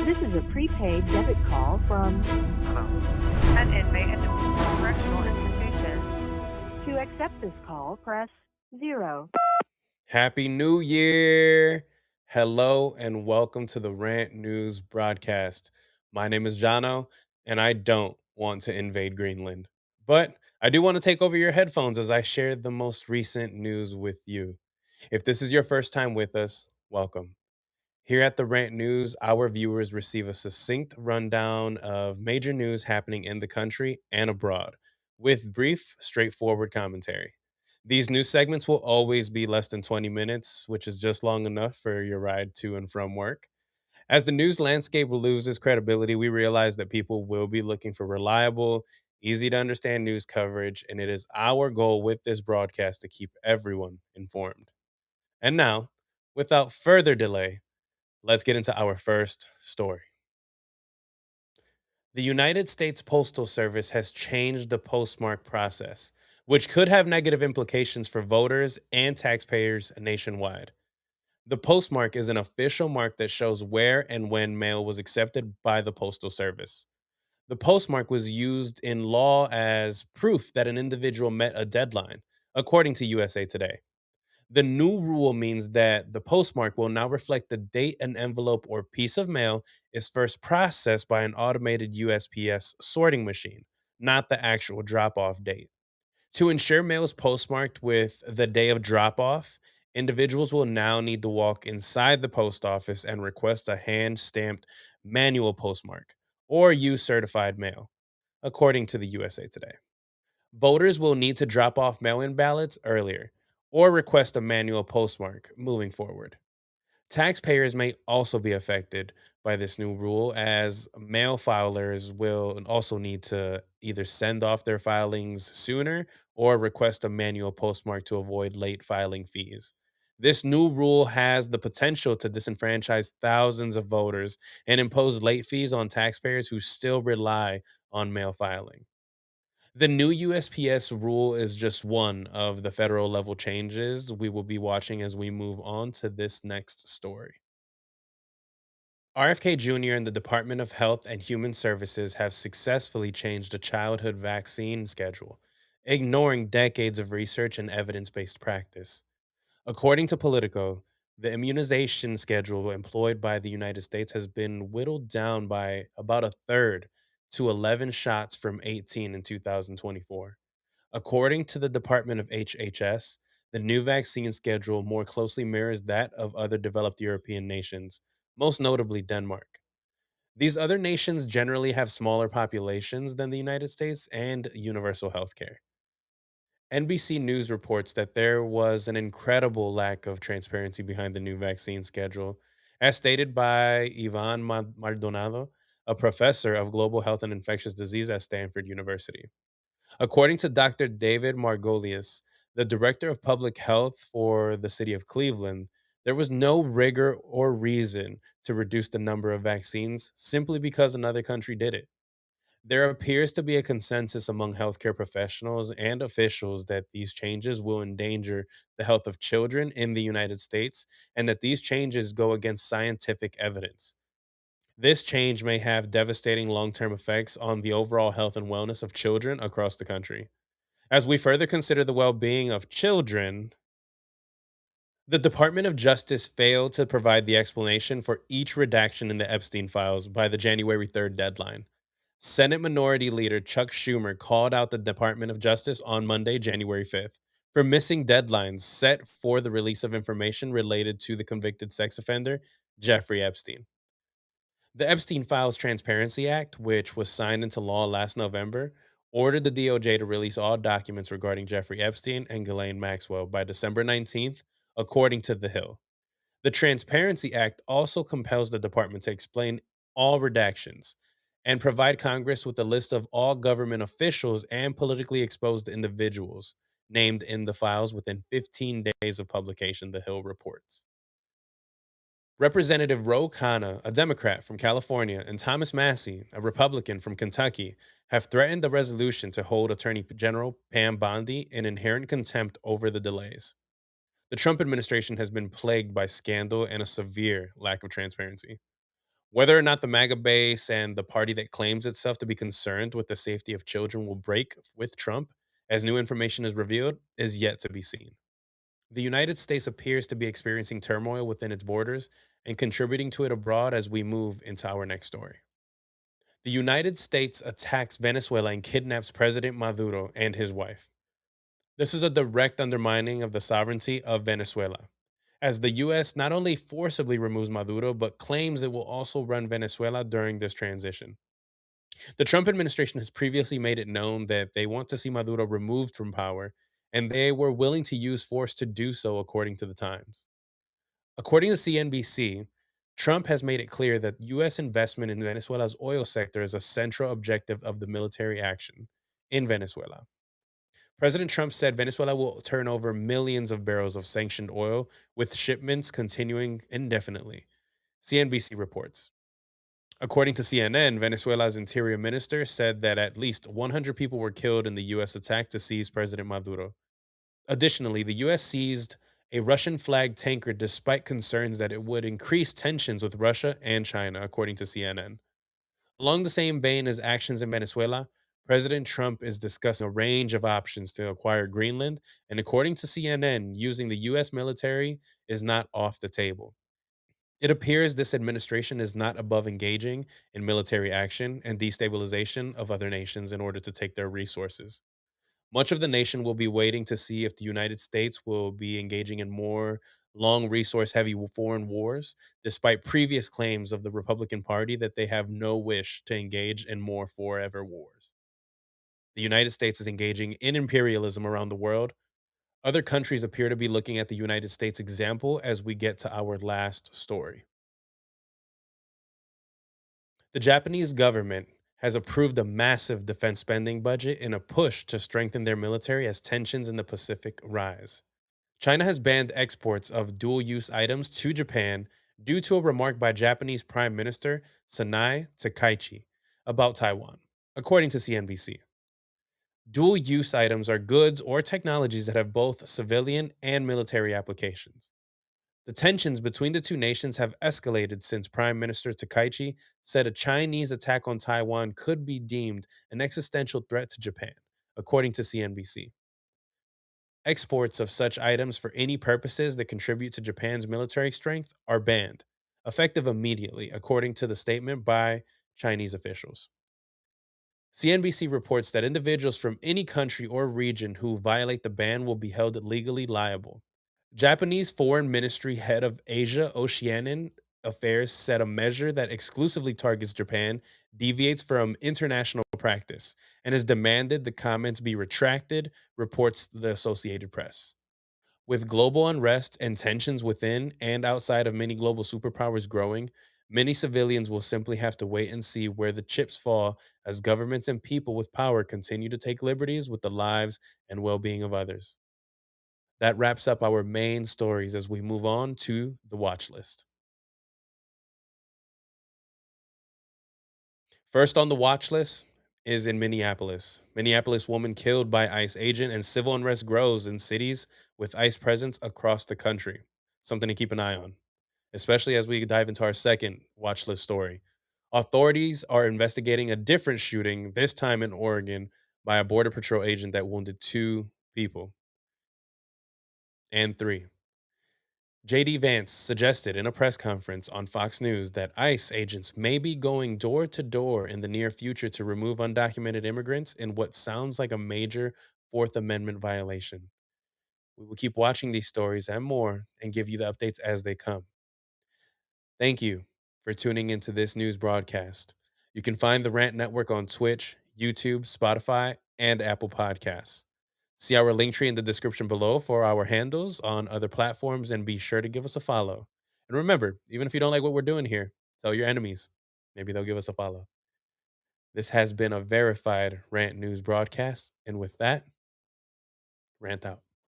This is a prepaid debit call from an inmate at the correctional institution. To accept this call, press 0. Happy New Year! Hello and welcome to the Rant News broadcast. My name is Jono, and I don't want to invade Greenland. But I do want to take over your headphones as I share the most recent news with you. If this is your first time with us, welcome. Here at the Rant News, our viewers receive a succinct rundown of major news happening in the country and abroad, with brief, straightforward commentary. These news segments will always be less than 20 minutes, which is just long enough for your ride to and from work. As the news landscape loses credibility, we realize that people will be looking for reliable, easy to understand news coverage, and it is our goal with this broadcast to keep everyone informed. And now, without further delay, let's get into our first story. The United States Postal Service has changed the postmark process, which could have negative implications for voters and taxpayers nationwide. The postmark is an official mark that shows where and when mail was accepted by the Postal Service. The postmark was used in law as proof that an individual met a deadline, according to USA Today. The new rule means that the postmark will now reflect the date an envelope or piece of mail is first processed by an automated USPS sorting machine, not the actual drop off date. To ensure mail is postmarked with the day of drop off, individuals will now need to walk inside the post office and request a hand stamped manual postmark or use certified mail, according to the USA Today. Voters will need to drop off mail in ballots earlier or request a manual postmark moving forward. Taxpayers may also be affected by this new rule, as mail filers will also need to either send off their filings sooner or request a manual postmark to avoid late filing fees. This new rule has the potential to disenfranchise thousands of voters and impose late fees on taxpayers who still rely on mail filing. The new USPS rule is just one of the federal level changes we will be watching as we move on to this next story. RFK Jr. and the Department of Health and Human Services have successfully changed the childhood vaccine schedule, ignoring decades of research and evidence based practice. According to Politico, the immunization schedule employed by the United States has been whittled down by about a third to 11 shots from 18 in 2024. According to the Department of HHS, the new vaccine schedule more closely mirrors that of other developed European nations, most notably Denmark. These other nations generally have smaller populations than the United States and universal healthcare. NBC News reports that there was an incredible lack of transparency behind the new vaccine schedule, as stated by Ivan Maldonado, a professor of global health and infectious disease at Stanford University. According to Dr. David Margolius, the director of public health for the city of Cleveland, there was no rigor or reason to reduce the number of vaccines simply because another country did it. There appears to be a consensus among healthcare professionals and officials that these changes will endanger the health of children in the United States and that these changes go against scientific evidence. This change may have devastating long term effects on the overall health and wellness of children across the country. As we further consider the well being of children, the Department of Justice failed to provide the explanation for each redaction in the Epstein files by the January 3rd deadline. Senate Minority Leader Chuck Schumer called out the Department of Justice on Monday, January 5th, for missing deadlines set for the release of information related to the convicted sex offender, Jeffrey Epstein. The Epstein Files Transparency Act, which was signed into law last November, ordered the DOJ to release all documents regarding Jeffrey Epstein and Ghislaine Maxwell by December 19th, according to The Hill. The Transparency Act also compels the department to explain all redactions and provide Congress with a list of all government officials and politically exposed individuals named in the files within 15 days of publication, The Hill reports. Representative Ro Khanna, a Democrat from California, and Thomas Massie, a Republican from Kentucky, have threatened the resolution to hold Attorney General Pam Bondi in inherent contempt over the delays. The Trump administration has been plagued by scandal and a severe lack of transparency. Whether or not the MAGA base and the party that claims itself to be concerned with the safety of children will break with Trump as new information is revealed is yet to be seen. The United States appears to be experiencing turmoil within its borders and contributing to it abroad as we move into our next story. The United States attacks Venezuela and kidnaps President Maduro and his wife. This is a direct undermining of the sovereignty of Venezuela, as the US not only forcibly removes Maduro, but claims it will also run Venezuela during this transition. The Trump administration has previously made it known that they want to see Maduro removed from power, and they were willing to use force to do so, according to the Times. According to CNBC, Trump has made it clear that U.S. investment in Venezuela's oil sector is a central objective of the military action in Venezuela. President Trump said Venezuela will turn over millions of barrels of sanctioned oil, with shipments continuing indefinitely, CNBC reports. According to CNN, Venezuela's interior minister said that at least 100 people were killed in the U.S. attack to seize President Maduro. Additionally, the U.S. seized a Russian flagged tanker despite concerns that it would increase tensions with Russia and China, according to CNN. Along the same vein as actions in Venezuela, President Trump is discussing a range of options to acquire Greenland, and according to CNN, using the U.S. military is not off the table. It appears this administration is not above engaging in military action and destabilization of other nations in order to take their resources. Much of the nation will be waiting to see if the United States will be engaging in more long resource heavy foreign wars, despite previous claims of the Republican Party that they have no wish to engage in more forever wars. The United States is engaging in imperialism around the world. Other countries appear to be looking at the United States example as we get to our last story. The Japanese government has approved a massive defense spending budget in a push to strengthen their military as tensions in the Pacific rise. China has banned exports of dual use items to Japan due to a remark by Japanese Prime Minister Sanai Takaichi about Taiwan, according to CNBC. Dual use items are goods or technologies that have both civilian and military applications. The tensions between the two nations have escalated since Prime Minister Takaichi said a Chinese attack on Taiwan could be deemed an existential threat to Japan, according to CNBC. Exports of such items for any purposes that contribute to Japan's military strength are banned, effective immediately, according to the statement by Chinese officials. CNBC reports that individuals from any country or region who violate the ban will be held legally liable. Japanese Foreign Ministry head of Asia Oceanian Affairs said a measure that exclusively targets Japan deviates from international practice and has demanded the comments be retracted, reports the Associated Press. With global unrest and tensions within and outside of many global superpowers growing, many civilians will simply have to wait and see where the chips fall as governments and people with power continue to take liberties with the lives and well being of others. That wraps up our main stories as we move on to the watch list. First on the watch list is in Minneapolis. Minneapolis woman killed by ICE agent, and civil unrest grows in cities with ICE presence across the country. Something to keep an eye on, especially as we dive into our second watch list story. Authorities are investigating a different shooting, this time in Oregon, by a Border Patrol agent that wounded two people. And three, JD Vance suggested in a press conference on Fox News that ICE agents may be going door to door in the near future to remove undocumented immigrants in what sounds like a major Fourth Amendment violation. We will keep watching these stories and more and give you the updates as they come. Thank you for tuning into this news broadcast. You can find the Rant Network on Twitch, YouTube, Spotify, and Apple Podcasts. See our link tree in the description below for our handles on other platforms and be sure to give us a follow. And remember, even if you don't like what we're doing here, tell your enemies. Maybe they'll give us a follow. This has been a verified Rant News broadcast. And with that, Rant out.